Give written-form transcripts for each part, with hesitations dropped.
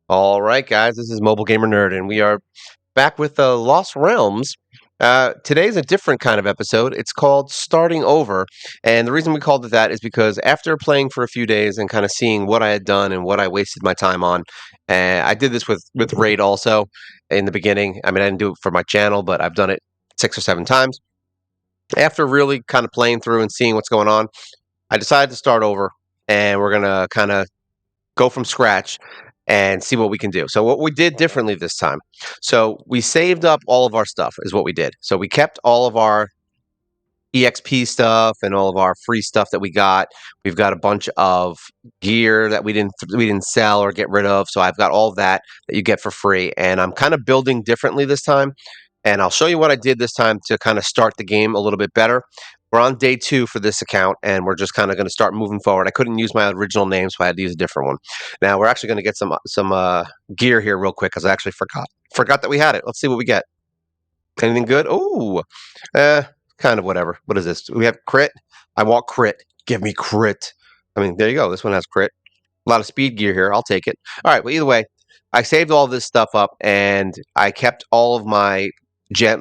All right, guys, this is Mobile Gamer Nerd, and we are back with Lost Realms. Today's a different kind of episode. It's called Starting Over, and the reason we called it that is because after playing for a few days and kind of seeing what I had done and what I wasted my time on, I did this with Raid also in the beginning. I mean, I didn't do it for my channel, but I've done it 6 or 7 times. After really kind of playing through and seeing what's going on, I decided to start over, and we're gonna kind of go from scratch and see what we can do. So what we did differently this time. So we saved up all of our stuff is what we did. So we kept all of our EXP stuff and all of our free stuff that we got. We've got a bunch of gear that we didn't sell or get rid of. So I've got all of that you get for free, and I'm kind of building differently this time. And I'll show you what I did this time to kind of start the game a little bit better. We're on day 2 for this account, and we're just kind of going to start moving forward. I couldn't use my original name, so I had to use a different one. Now we're actually going to get some gear here real quick because I actually forgot that we had it. Let's see what we get. Anything good? Oh, uh, kind of whatever. What is this? We have crit. I want crit. Give me crit. I mean, there you go. This one has crit. A lot of speed gear here. I'll take it. All right. Well, either way, I saved all this stuff up, and I kept all of my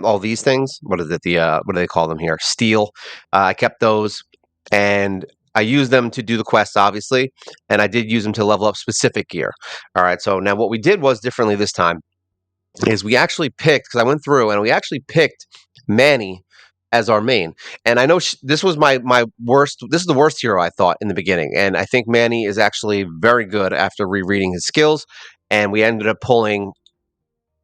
all these things. What is it? What do they call them here? Steel. I kept those, and I used them to do the quest, obviously, and I did use them to level up specific gear. All right. So now what we did was differently this time is we actually picked, because I went through and we actually picked Manny as our main. And I know this was my worst. This is the worst hero I thought in the beginning, and I think Manny is actually very good after rereading his skills. And we ended up pulling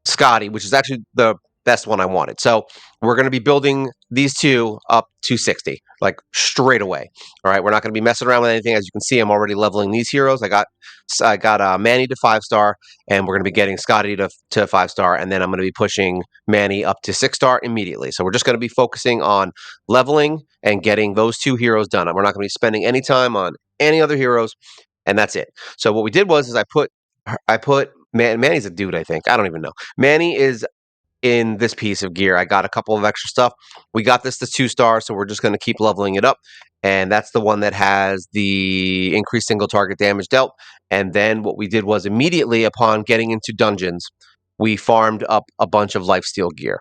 Skadi, which is actually the best one I wanted. So we're going to be building these two up to 60, like straight away. All right, we're not going to be messing around with anything. As you can see, I'm already leveling these heroes. I got Manny to 5-star, and we're going to be getting Skadi to 5-star, and then I'm going to be pushing Manny up to 6-star immediately. So we're just going to be focusing on leveling and getting those two heroes done. We're not going to be spending any time on any other heroes, and that's it. So what we did was I put Manny's a dude, I think. I don't even know. Manny is in this piece of gear. I got a couple of extra stuff. We got this to 2-star, so we're just going to keep leveling it up. And that's the one that has the increased single target damage dealt. And then what we did was immediately upon getting into dungeons, we farmed up a bunch of lifesteal gear.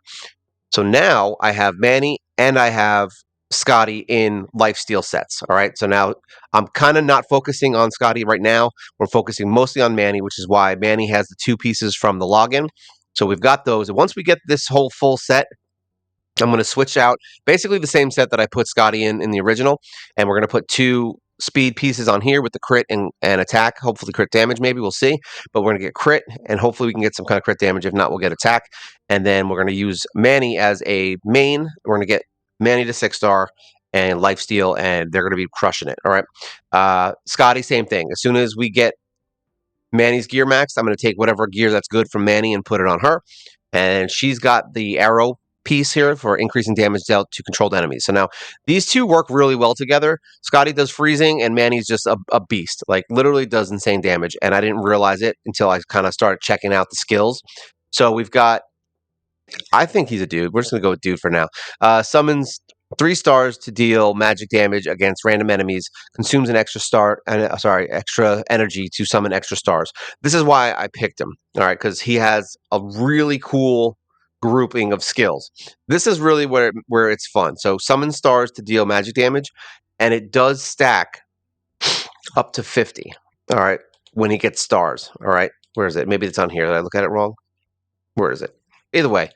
So now I have Manny and I have Skadi in lifesteal sets. All right. So now I'm kind of not focusing on Skadi right now. We're focusing mostly on Manny, which is why Manny has the 2 pieces from the login. So we've got those. And once we get this whole full set, I'm going to switch out basically the same set that I put Skadi in the original. And we're going to put 2 speed pieces on here with the crit and attack. Hopefully crit damage, maybe. We'll see. But we're going to get crit, and hopefully we can get some kind of crit damage. If not, we'll get attack. And then we're going to use Manny as a main. We're going to get Manny to 6-star and lifesteal, and they're going to be crushing it. All right. Skadi, same thing. As soon as we get Manny's gear maxed, I'm going to take whatever gear that's good from Manny and put it on her. And she's got the arrow piece here for increasing damage dealt to controlled enemies. So now these two work really well together. Skadi does freezing, and Manny's just a beast. Like literally does insane damage. And I didn't realize it until I kind of started checking out the skills. So we've got, I think he's a dude. We're just gonna go with dude for now. Summons 3 stars to deal magic damage against random enemies. Consumes an extra extra energy to summon extra stars. This is why I picked him. All right, because he has a really cool grouping of skills. This is really where it's fun. So summon stars to deal magic damage, and it does stack up to 50. All right, when he gets stars. All right, where is it? Maybe it's on here. Did I look at it wrong? Where is it? Either way,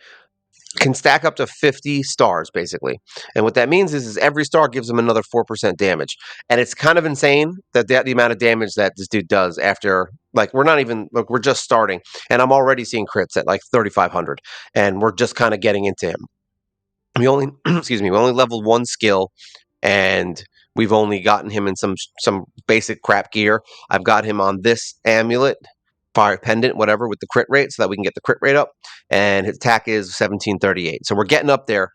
can stack up to 50 stars basically. And what that means is every star gives him another 4% damage. And it's kind of insane that the amount of damage that this dude does after, like, we're just starting, and I'm already seeing crits at like 3,500, and we're just kind of getting into him. We only excuse me, we only leveled 1 skill, and we've only gotten him in some basic crap gear. I've got him on this amulet, fire pendant, whatever, with the crit rate, so that we can get the crit rate up. And his attack is 1738. So we're getting up there.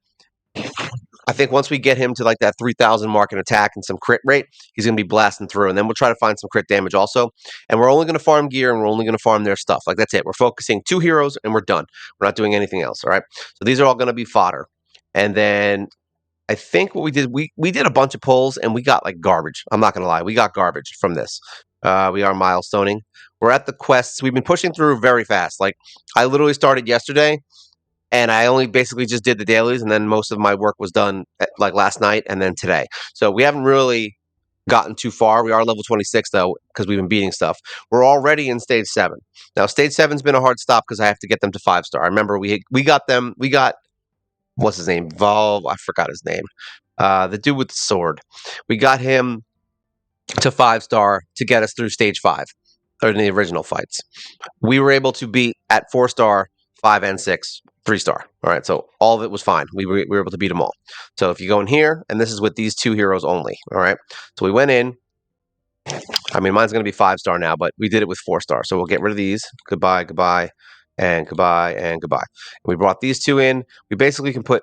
I think once we get him to like that 3,000 mark in attack and some crit rate, he's going to be blasting through. And then we'll try to find some crit damage also. And we're only going to farm gear, and we're only going to farm their stuff. Like, that's it. We're focusing 2 heroes, and we're done. We're not doing anything else. All right. So these are all going to be fodder. And then I think what we did a bunch of pulls, and we got like garbage. I'm not going to lie. We got garbage from this. We are milestoning. We're at the quests. We've been pushing through very fast. Like I literally started yesterday, and I only basically just did the dailies, and then most of my work was done like last night and then today. So we haven't really gotten too far. We are level 26 though because we've been beating stuff. We're already in stage 7. Now stage 7's been a hard stop because I have to get them to 5-star. I remember we got them. We got what's his name? Vol. I forgot his name. The dude with the sword. We got him to 5-star to get us through stage 5 or in the original fights. We were able to beat at 4-star, 5 and 6, 3-star. All right, so all of it was fine. We were able to beat them all. So if you go in here, and this is with these 2 heroes only. All right, so we went in. I mean, mine's going to be 5-star now, but we did it with 4-star. So we'll get rid of these. Goodbye, goodbye, and goodbye, and goodbye. We brought these 2 in. We basically can put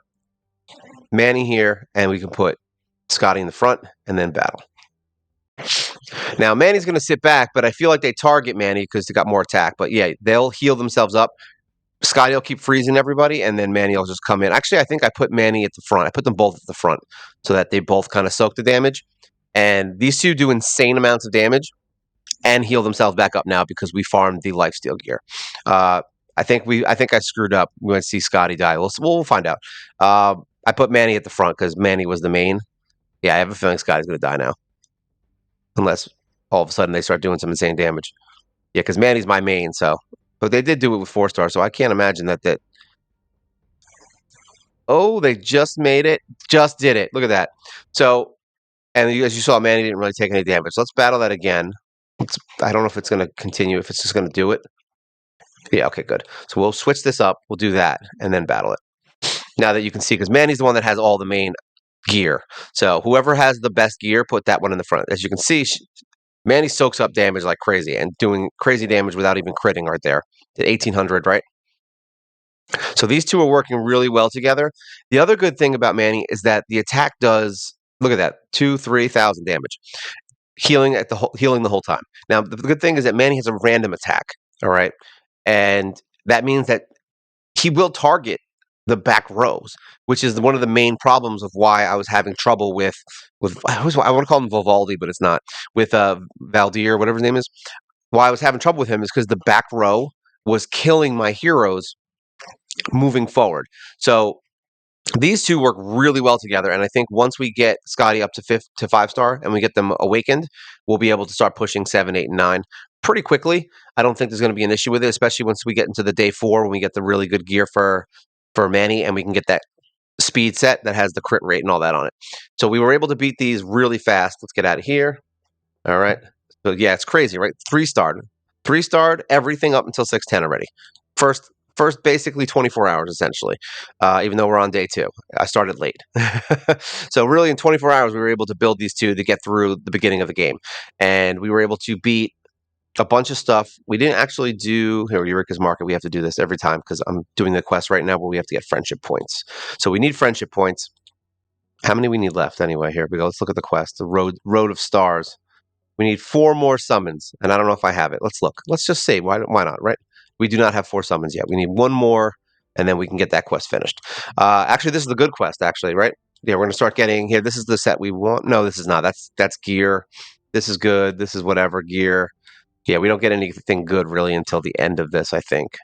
Manny here, and we can put Skadi in the front, and then battle. Now, Manny's going to sit back, but I feel like they target Manny because they got more attack. But yeah, they'll heal themselves up. Skadi will keep freezing everybody, and then Manny will just come in. Actually, I think I put Manny at the front. I put them both at the front so that they both kind of soak the damage. And these 2 do insane amounts of damage and heal themselves back up now because we farmed the lifesteal gear. I think I screwed up. We went to see Skadi die. We'll find out. I put Manny at the front because Manny was the main. Yeah, I have a feeling Skadi's going to die now. Unless all of a sudden they start doing some insane damage. Yeah, because Manny's my main, so. But they did do it with 4-star, so I can't imagine that. Oh, they just made it. Just did it. Look at that. So, and as you saw, Manny didn't really take any damage. Let's battle that again. I don't know if it's going to continue, if it's just going to do it. Yeah, okay, good. So we'll switch this up. We'll do that, and then battle it. Now that you can see, because Manny's the one that has all the main gear. So whoever has the best gear, put that one in the front. As you can see, Manny soaks up damage like crazy and doing crazy damage without even critting right there. At 1800, right? So these 2 are working really well together. The other good thing about Manny is that the attack does, look at that, 3,000 damage, healing the whole time. Now the good thing is that Manny has a random attack, all right, and that means that he will target the back rows, which is one of the main problems of why I was having trouble with I want to call him Vivaldi, but it's not, with Valdir, whatever his name is. Why I was having trouble with him is because the back row was killing my heroes moving forward. So these 2 work really well together, and I think once we get Skadi up to 5-star and we get them awakened, we'll be able to start pushing 7, 8, and 9 pretty quickly. I don't think there's going to be an issue with it, especially once we get into the day 4 when we get the really good gear for Manny and we can get that speed set that has the crit rate and all that on it. So we were able to beat these really fast. Let's get out of here. All right. So yeah, it's crazy, right? 3-starred everything up until 610 already. First basically 24 hours essentially, even though we're on day 2. I started late. So really in 24 hours we were able to build these 2 to get through the beginning of the game, and we were able to beat a bunch of stuff. We didn't actually do here, Eureka's Market. We have to do this every time because I'm doing the quest right now where we have to get friendship points. So we need friendship points. How many we need left anyway? Here we go. Let's look at the quest. The Road of Stars. We need 4 more summons, and I don't know if I have it. Let's look. Let's just say why not, right? We do not have 4 summons yet. We need 1 more, and then we can get that quest finished. Actually, this is the good quest, actually, right? Yeah, we're going to start getting here. This is the set we want. No, this is not. That's gear. This is good. This is whatever gear. Yeah, we don't get anything good really until the end of this, I think.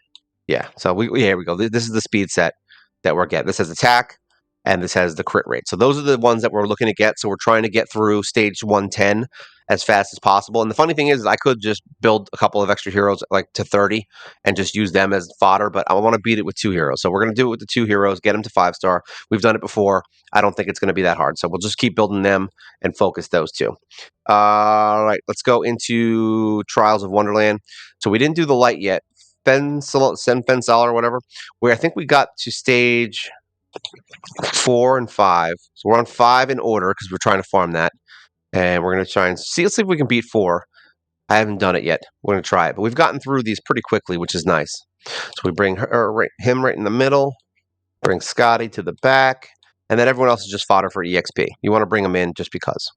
Yeah, so here we go. This is the speed set that we're getting. This has attack, and this has the crit rate. So those are the ones that we're looking to get. So we're trying to get through stage 110 as fast as possible. And the funny thing is I could just build a couple of extra heroes like to 30 and just use them as fodder, but I want to beat it with 2 heroes. So we're going to do it with the 2 heroes, get them to 5-star. We've done it before. I don't think it's going to be that hard. So we'll just keep building them and focus those 2. All right, let's go into Trials of Wonderland. So we didn't do the light yet. Fensal or whatever, where I think we got to stage 4 and 5. So we're on 5 in order because we're trying to farm that. And we're going to try and see. Let's see if we can beat 4. I haven't done it yet. We're going to try it. But we've gotten through these pretty quickly, which is nice. So we bring him right in the middle, bring Skadi to the back, and then everyone else is just fodder for EXP. You want to bring them in just because.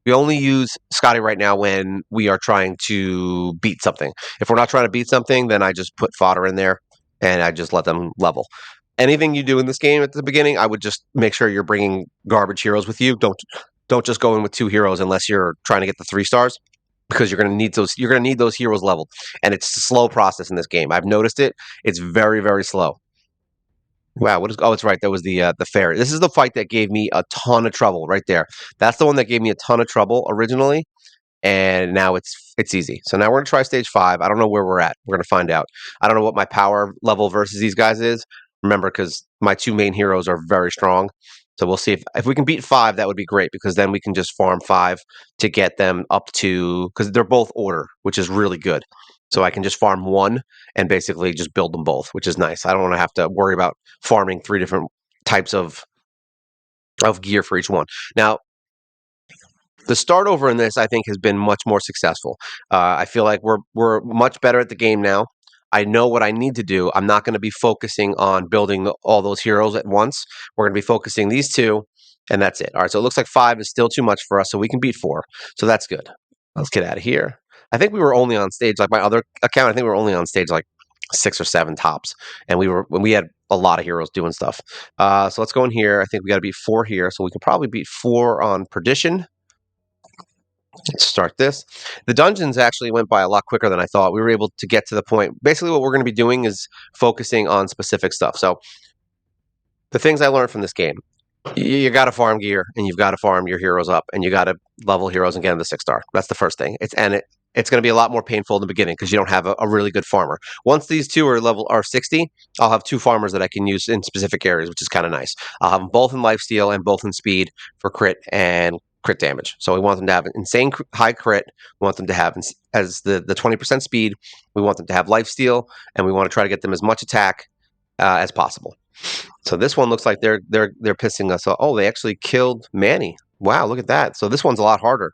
We only use Skadi right now when we are trying to beat something. If we're not trying to beat something, then I just put fodder in there and I just let them level. Anything you do in this game at the beginning, I would just make sure you're bringing garbage heroes with you. Don't just go in with 2 heroes unless you're trying to get the 3 stars. because you're going to need those heroes leveled, and it's a slow process in this game. I've noticed it. It's very, very slow. Wow, what is? Oh, it's right. That was the fairy. This is the fight that gave me a ton of trouble right there. That's the one that gave me a ton of trouble originally, and now it's easy. So now we're gonna try stage 5. I don't know where we're at. We're gonna find out. I don't know what my power level versus these guys is. Remember, because my two main heroes are very strong. So we'll see if we can beat 5. That would be great because then we can just farm 5 to get them up to because they're both order, which is really good. So I can just farm 1 and basically just build them both, which is nice. I don't want to have to worry about farming 3 different types of gear for each one. Now, the start over in this, I think, has been much more successful. I feel like we're much better at the game now. I know what I need to do. I'm not going to be focusing on building all those heroes at once. We're going to be focusing these 2, and that's it. All right. So it looks like 5 is still too much for us, so we can beat 4. So that's good. Let's get out of here. I think we were only on stage like my other account. I think we were only on stage like 6 or 7 tops, and we had a lot of heroes doing stuff. So let's go in here. I think we got to beat 4 here, so we can probably beat 4 on Perdition. Let's start this. The dungeons actually went by a lot quicker than I thought. We were able to get to the point. Basically, what we're going to be doing is focusing on specific stuff. So, the things I learned from this game, you got to farm gear and you've got to farm your heroes up and you got to level heroes and get them to 6 star. That's the first thing. It's going to be a lot more painful in the beginning because you don't have a really good farmer. Once these 2 are 60, I'll have 2 farmers that I can use in specific areas, which is kind of nice. I'll have them both in lifesteal and both in speed for crit and crit damage. So we want them to have an insane high crit. We want them to have as the 20% speed. We want them to have lifesteal, and we want to try to get them as much attack as possible. So this one looks like they're pissing us off. Oh, they actually killed Manny. Wow, look at that. So this one's a lot harder.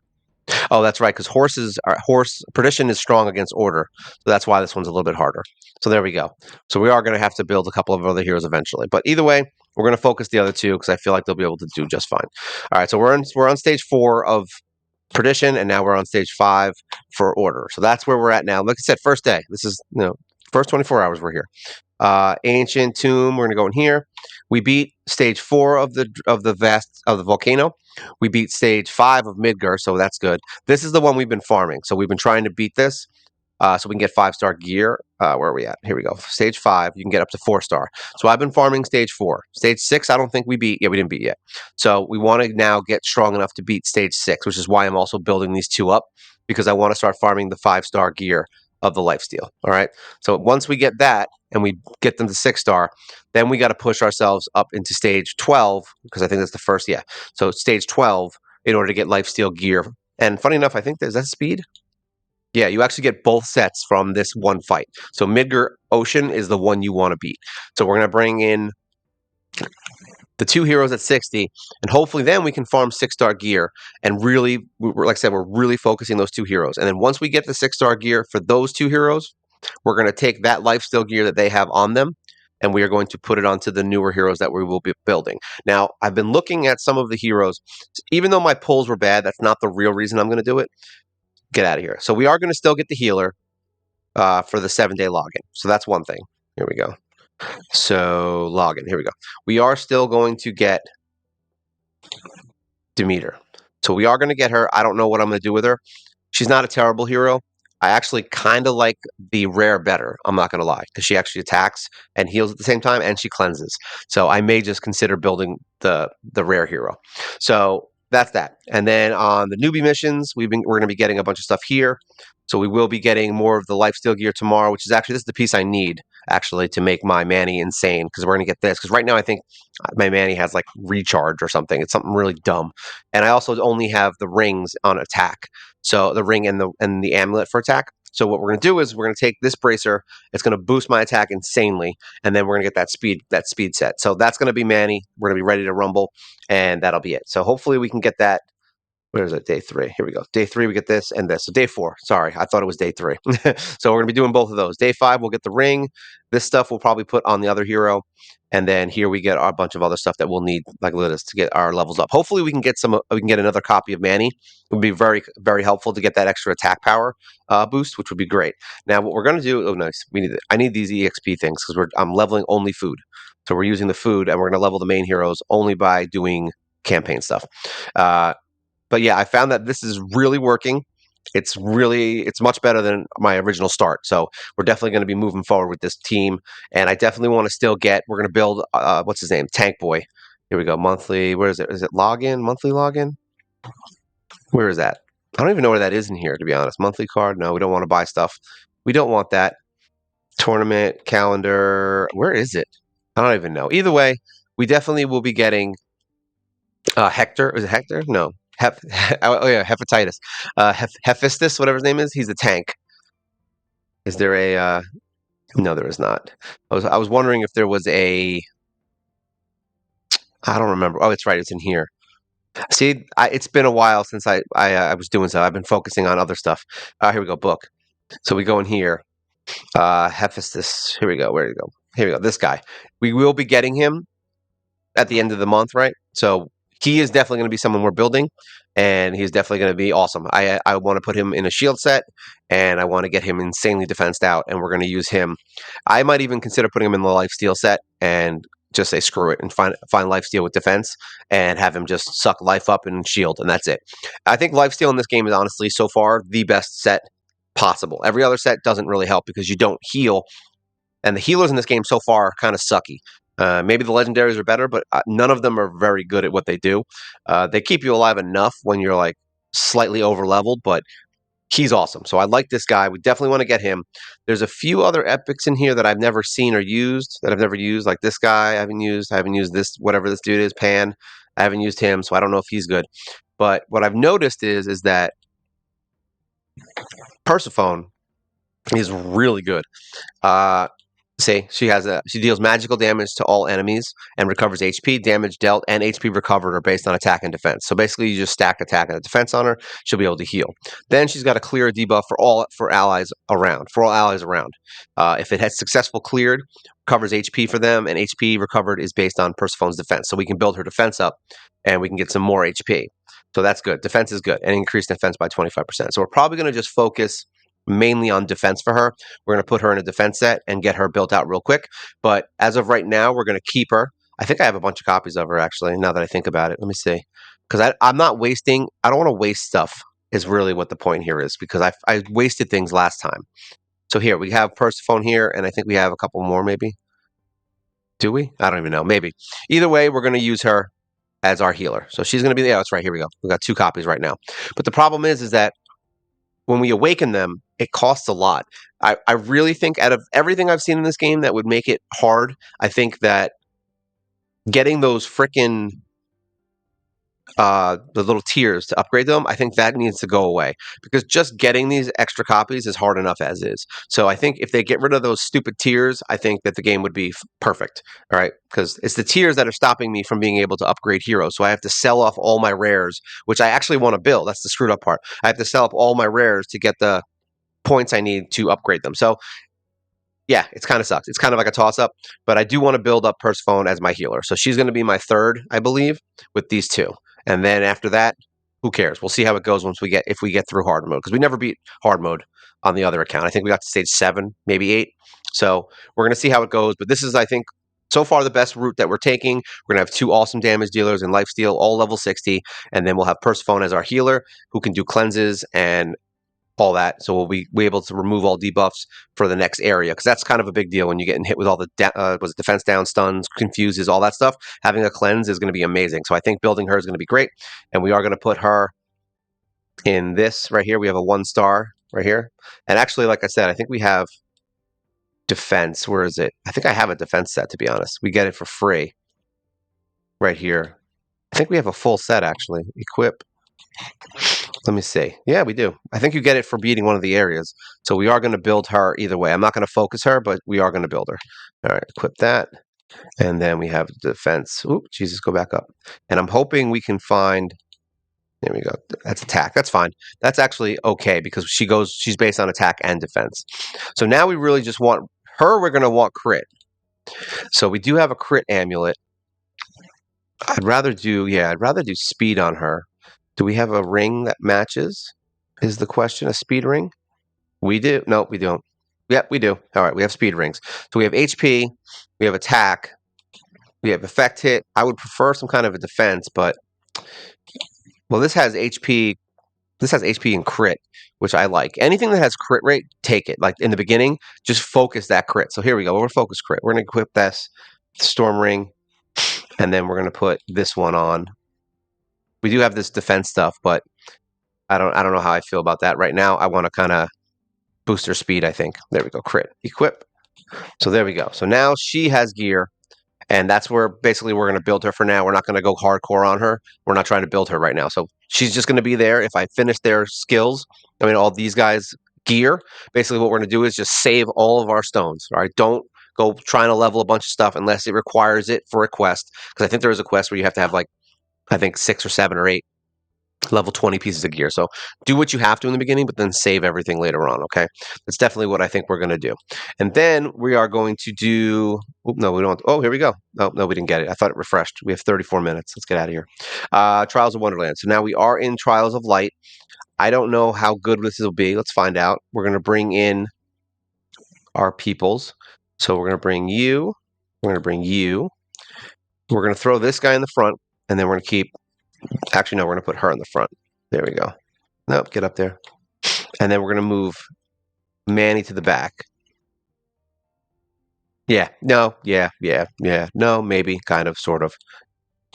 Oh, that's right, because horse Perdition is strong against order, so that's why this one's a little bit harder. So there we go. So we are going to have to build a couple of other heroes eventually, but either way, we're going to focus the other 2 because I feel like they'll be able to do just fine. All right, so we're on stage 4 of Perdition, and now we're on stage 5 for order. So that's where we're at now. Like I said, first day. This is first 24 hours we're here. Ancient Tomb. We're gonna go in here. We beat stage 4 of the volcano. We beat stage 5 of Midgar, so that's good. This is the one we've been farming. So we've been trying to beat this, so we can get 5-star gear. Where are we at? Here we go. Stage 5, you can get up to 4-star. So I've been farming stage 4. Stage 6, I don't think we beat. Yeah, we didn't beat yet. So we want to now get strong enough to beat stage 6, which is why I'm also building these 2 up because I want to start farming the 5-star gear of the lifesteal. All right. So once we get that and we get them to 6-star, then we got to push ourselves up into stage 12 because I think that's the first. Yeah. So stage 12 in order to get lifesteal gear. And funny enough, I think is that speed. Yeah, you actually get both sets from this one fight. So Midgar Ocean is the one you want to beat. So we're going to bring in the 2 heroes at 60, and hopefully then we can farm 6-star gear and really, like I said, we're really focusing those 2 heroes. And then once we get the 6-star gear for those 2 heroes, we're going to take that lifesteal gear that they have on them, and we are going to put it onto the newer heroes that we will be building. Now, I've been looking at some of the heroes. Even though my pulls were bad, that's not the real reason I'm going to do it. Get out of here. So we are going to still get the healer for the 7-day login. So that's one thing. Here we go. So login. Here we go. We are still going to get Demeter. So we are going to get her. I don't know what I'm going to do with her. She's not a terrible hero. I actually kind of like the rare better. I'm not going to lie, because she actually attacks and heals at the same time, and she cleanses. So I may just consider building the rare hero. So that's that. And then on the newbie missions, we're going to be getting a bunch of stuff here. So we will be getting more of the lifesteal gear tomorrow, which is actually this is the piece I need actually to make my Manny insane, because we're going to get this. Because right now I think my Manny has like recharge or something. It's something really dumb. And I also only have the rings on attack. So the ring and the amulet for attack. So what we're going to do is we're going to take this bracer. It's going to boost my attack insanely, and then we're going to get that speed set. So that's going to be Manny. We're going to be ready to rumble, and that'll be it. So hopefully we can get that. Where is it? Day 3. Here we go. Day 3, we get this and this. So day 4. Sorry, I thought it was day 3. So we're going to be doing both of those. Day 5, we'll get the ring. This stuff we'll probably put on the other hero. And then here we get a bunch of other stuff that we'll need, like this, to get our levels up. Hopefully we can get another copy of Manny. It would be very, very helpful to get that extra attack power boost, which would be great. Now what we're going to do, oh nice, I need these EXP things because I'm leveling only food. So we're using the food, and we're going to level the main heroes only by doing campaign stuff. But yeah, I found that this is really working. It's much better than my original start. So we're definitely going to be moving forward with this team, and I definitely want to still get. We're going to build. What's his name? Tank Boy. Here we go. Monthly. Where is it? Is it login? Monthly login? Where is that? I don't even know where that is in here, to be honest. Monthly card? No, we don't want to buy stuff. We don't want that. Tournament calendar. Where is it? I don't even know. Either way, we definitely will be getting Hector. Is it Hector? No. Oh yeah, hepatitis. Hephaestus, whatever his name is. He's a tank. Is there a? No, there is not. I was wondering if there was a. I don't remember. Oh, it's right. It's in here. See, it's been a while since I was doing so. I've been focusing on other stuff. Here we go. Book. So we go in here. Hephaestus. Here we go. Where do you go? Here we go. This guy. We will be getting him at the end of the month, right? So he is definitely going to be someone we're building, and he's definitely going to be awesome. I want to put him in a shield set, and I want to get him insanely defensed out, and we're going to use him. I might even consider putting him in the life steal set and just say screw it and find life steal with defense and have him just suck life up and shield, and that's it. I think life steal in this game is honestly so far the best set possible. Every other set doesn't really help because you don't heal, and the healers in this game so far are kind of sucky. Maybe the legendaries are better, but none of them are very good at what they do. They keep you alive enough when you're like slightly over leveled, but he's awesome. So I like this guy. We definitely want to get him. There's a few other epics in here that I've never seen or used that I've never used, like this guy I haven't used. I haven't used this, whatever this dude is, Pan. I haven't used him, so I don't know if he's good. But what I've noticed is that Persephone is really good. Uh, See, she deals magical damage to all enemies and recovers HP. Damage dealt and HP recovered are based on attack and defense. So basically, you just stack attack and defense on her. She'll be able to heal. Then she's got a clear debuff for allies around. For all allies around, if it has successful cleared, covers HP for them, and HP recovered is based on Persephone's defense. So we can build her defense up, and we can get some more HP. So that's good. Defense is good, and increase defense by 25%. So we're probably going to just focus mainly on defense for her. We're going to put her in a defense set and get her built out real quick. But as of right now, we're going to keep her. I think I have a bunch of copies of her, actually, now that I think about it. Let me see. Because I'm not wasting, I don't want to waste stuff, is really what the point here is, because I wasted things last time. So here, we have Persephone here, and I think we have a couple more, maybe. Do we? I don't even know. Maybe. Either way, we're going to use her as our healer. So she's going to be, yeah, that's right. Here we go. We got 2 copies right now. But the problem is that when we awaken them, it costs a lot. I really think out of everything I've seen in this game that would make it hard, I think that getting those frickin' the little tiers to upgrade them, I think that needs to go away because just getting these extra copies is hard enough as is. So I think if they get rid of those stupid tiers, I think that the game would be perfect. All right, because it's the tiers that are stopping me from being able to upgrade heroes. So I have to sell off all my rares, which I actually want to build. That's the screwed up part. I have to sell up all my rares to get the points I need to upgrade them. So yeah, it's kind of sucks. It's kind of like a toss up, but I do want to build up Persephone as my healer. So she's going to be my third, I believe, with these 2. And then after that, who cares? We'll see how it goes if we get through hard mode because we never beat hard mode on the other account. I think we got to stage 7, maybe 8. So we're going to see how it goes. But this is, I think, so far the best route that we're taking. We're going to have 2 awesome damage dealers in lifesteal, all level 60, and then we'll have Persephone as our healer who can do cleanses and all that. So we'll be able to remove all debuffs for the next area because that's kind of a big deal when you're getting hit with all the defense down, stuns, confuses, all that stuff. Having a cleanse is going to be amazing. So I think building her is going to be great, and we are going to put her in this right here. We have a 1-star right here, and actually, like I said, I think we have defense. Where is it? I think I have a defense set. To be honest, we get it for free right here. I think we have a full set actually. Equip. Let me see. Yeah, we do. I think you get it for beating one of the areas. So we are going to build her either way. I'm not going to focus her, but we are going to build her. All right, equip that. And then we have defense. Oop, Jesus, go back up. And I'm hoping we can find. There we go. That's attack. That's fine. That's actually okay because she's based on attack and defense. So now we really just want her. We're going to want crit. So we do have a crit amulet. I'd rather do speed on her. Do we have a ring that matches? Is the question a speed ring? We do. No, we don't. Yep, we do. All right, we have speed rings. So we have HP, we have attack, we have effect hit. I would prefer some kind of a defense, but well, this has HP This has HP and crit, which I like. Anything that has crit rate, take it. Like in the beginning, just focus that crit. So here we go. We're going to focus crit. We're going to equip this Storm Ring, and then we're going to put this one on. We do have this defense stuff, but I don't know how I feel about that right now. I want to kind of boost her speed, I think. There we go. Crit. Equip. So there we go. So now she has gear. And that's where basically we're going to build her for now. We're not going to go hardcore on her. We're not trying to build her right now. So she's just going to be there. If I finish their skills, I mean, all these guys' gear, basically what we're going to do is just save all of our stones. All right. Don't go trying to level a bunch of stuff unless it requires it for a quest. Because I think there is a quest where you have to have like, I think 6 or 7 or 8 level 20 pieces of gear. So do what you have to in the beginning, but then save everything later on, okay? That's definitely what I think we're going to do. And then we are going to do, no, we don't. Oh, here we go. Oh, no, we didn't get it. I thought it refreshed. We have 34 minutes. Let's get out of here. Trials of Wonderland. So now we are in Trials of Light. I don't know how good this will be. Let's find out. We're going to bring in our peoples. So we're going to bring you. We're going to bring you. We're going to throw this guy in the front, and then we're going to keep, actually, no, we're going to put her in the front. There we go. Nope, get up there. And then we're going to move Manny to the back. Yeah, no, yeah, no, maybe, kind of, sort of.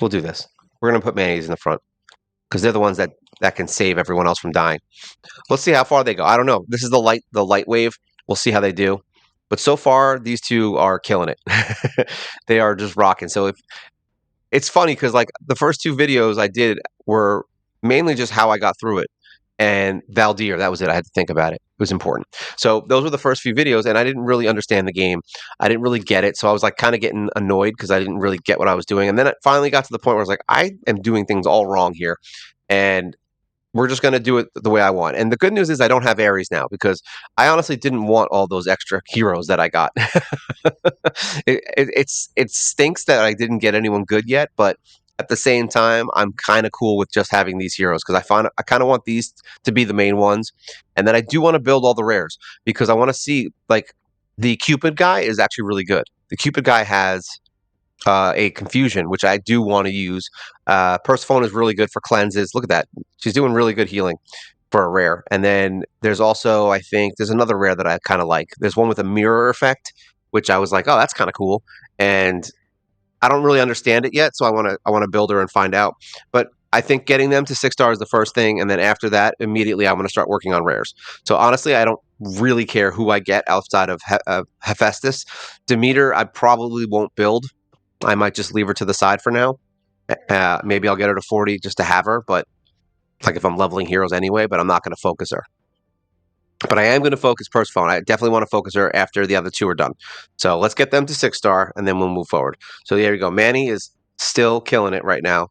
We'll do this. We're going to put Manny's in the front because they're the ones that can save everyone else from dying. Let's see how far they go. I don't know. This is the light wave. We'll see how they do. But so far, these two are killing it. They are just rocking. So if it's funny because like the first 2 videos I did were mainly just how I got through it. And Valdir, that was it. I had to think about it. It was important. So those were the first few videos, and I didn't really understand the game. I didn't really get it, so I was like kind of getting annoyed because I didn't really get what I was doing. And then it finally got to the point where I was like, I am doing things all wrong here, and we're just going to do it the way I want. And the good news is I don't have Ares now because I honestly didn't want all those extra heroes that I got. It stinks that I didn't get anyone good yet, but at the same time, I'm kind of cool with just having these heroes because I kind of want these to be the main ones, and then I do want to build all the rares because I want to see like the Cupid guy is actually really good. The Cupid guy has a confusion, which I do want to use. Persephone is really good for cleanses. Look at that; she's doing really good healing for a rare. And then there's also, I think, there's another rare that I kind of like. There's one with a mirror effect, which I was like, oh, that's kind of cool. And I don't really understand it yet, so I want to build her and find out. But I think getting them to 6 star is the first thing, and then after that, immediately I'm going to start working on rares. So honestly, I don't really care who I get outside of Hephaestus. Demeter, I probably won't build. I might just leave her to the side for now. Maybe I'll get her to 40 just to have her, but like if I'm leveling heroes anyway, but I'm not going to focus her. But I am going to focus Persephone. I definitely want to focus her after the other 2 are done. So let's get them to 6 star, and then we'll move forward. So there you go. Manny is still killing it right now.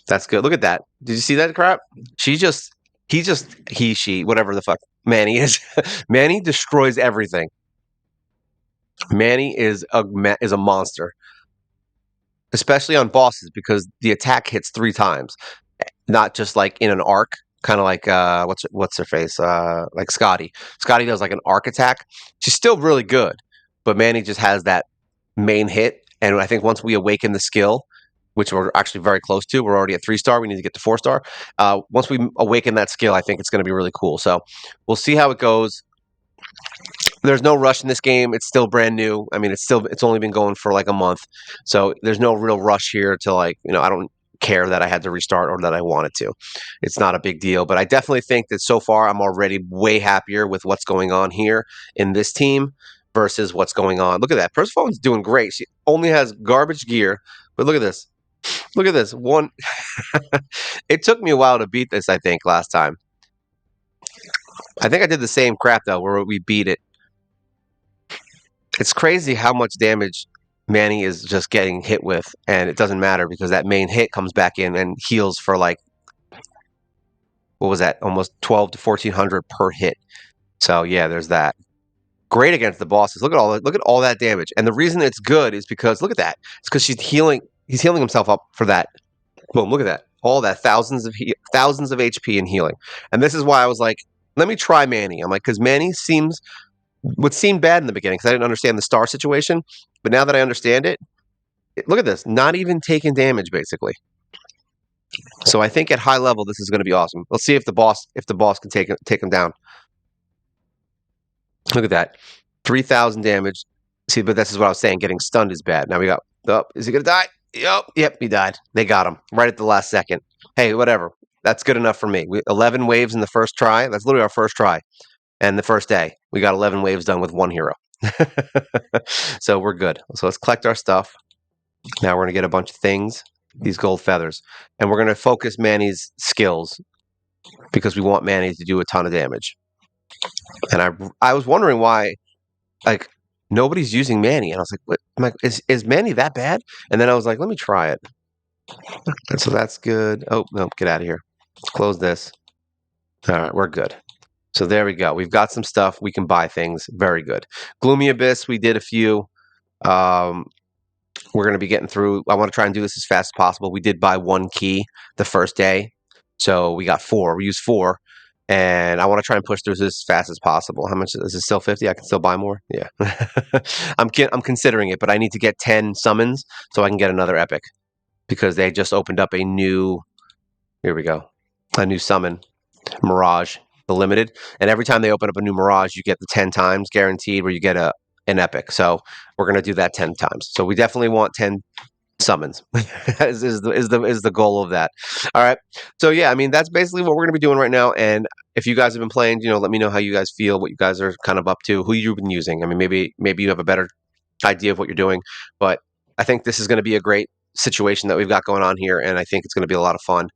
That's good. Look at that. Did you see that crap? She, whatever the fuck Manny is. Manny destroys everything. Manny is a monster, especially on bosses because the attack hits 3 times, not just like in an arc. Kind of like what's her face? Like Skadi. Skadi does like an arc attack. She's still really good, but Manny just has that main hit. And I think once we awaken the skill, which we're actually very close to, we're already at 3 star. We need to get to 4 star. Once we awaken that skill, I think it's going to be really cool. So we'll see how it goes. There's no rush in this game. It's still brand new. I mean, it's only been going for like a month, so there's no real rush here to like I don't care that I had to restart or that I wanted to. It's not a big deal, but I definitely think that so far I'm already way happier with what's going on here in this team versus what's going on. Look at that. Persephone's doing great. She only has garbage gear, but look at this. Look at this. One It took me a while to beat this, I think, last time. I think I did the same crap though where we beat it. It's crazy how much damage Manny is just getting hit with, and it doesn't matter because that main hit comes back in and heals for like what was that? Almost 12 to 1400 per hit. So yeah, there's that. Great against the bosses. Look at all that damage. And the reason it's good is because look at that. It's because he's healing himself up for that. Boom, look at that. All that thousands of HP and healing. And this is why I was like, let me try Manny. I'm like, because Manny would seem bad in the beginning because I didn't understand the star situation. But now that I understand it, look at this. Not even taking damage, basically. So I think at high level, this is going to be awesome. Let's see if the boss can take him down. Look at that, 3,000 damage. See, but this is what I was saying. Getting stunned is bad. Now we got. Oh, is he gonna die? Yep, he died. They got him right at the last second. Hey, whatever. That's good enough for me. 11 waves in the first try. That's literally our first try. And the first day, we got 11 waves done with one hero. So we're good. So let's collect our stuff. Now we're gonna get a bunch of things. These gold feathers, and we're gonna focus Manny's skills because we want Manny to do a ton of damage. And I was wondering why, like, nobody's using Manny, and I was like, what? I'm like, is Manny that bad? And then I was like, let me try it. And so that's good. Oh no, get out of here. Let's close this. All right, we're good. So there we go. We've got some stuff. We can buy things. Very good. Gloomy Abyss, we did a few. Um, we're going to be getting through. I want to try and do this as fast as possible. We did buy one key the first day. So we got four. We used four. And I want to try and push through this as fast as possible. How much is it? Still 50? I can still buy more. Yeah. I'm considering it, but I need to get 10 summons so I can get another epic because they just opened up a new, here we go, a new summon, Mirage, the limited. And every time they open up a new Mirage, you get the 10 times guaranteed where you get an epic. So we're going to do that 10 times. So we definitely want 10 summons is the goal of that. All right. So yeah, I mean that's basically what we're gonna be doing right now. And if you guys have been playing, let me know how you guys feel, what you guys are kind of up to, who you've been using. I mean, maybe you have a better idea of what you're doing, but I think this is going to be a great situation that we've got going on here, and I think it's going to be a lot of fun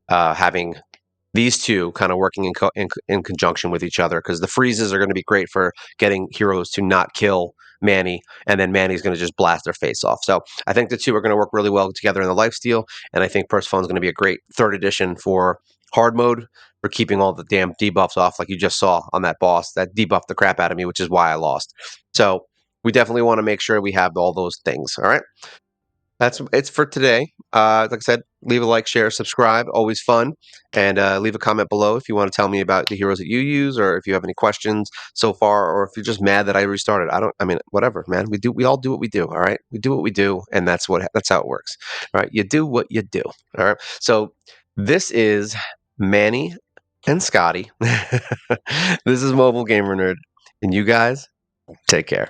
having these two kind of working in conjunction with each other because the freezes are going to be great for getting heroes to not kill Manny, and then Manny's going to just blast their face off. So I think the two are going to work really well together in the lifesteal, and I think Persephone is going to be a great third edition for hard mode for keeping all the damn debuffs off, like you just saw on that boss. That debuffed the crap out of me, which is why I lost. So we definitely want to make sure we have all those things. All right. That's it's for today. Like I said, leave a like, share, subscribe. Always fun, and leave a comment below if you want to tell me about the heroes that you use, or if you have any questions so far, or if you're just mad that I restarted. I don't. I mean, whatever, man. We all do what we do. All right, we do what we do, and that's how it works. All right, you do what you do. All right. So this is Manny and Skadi. This is Mobile Gamer Nerd, and you guys take care.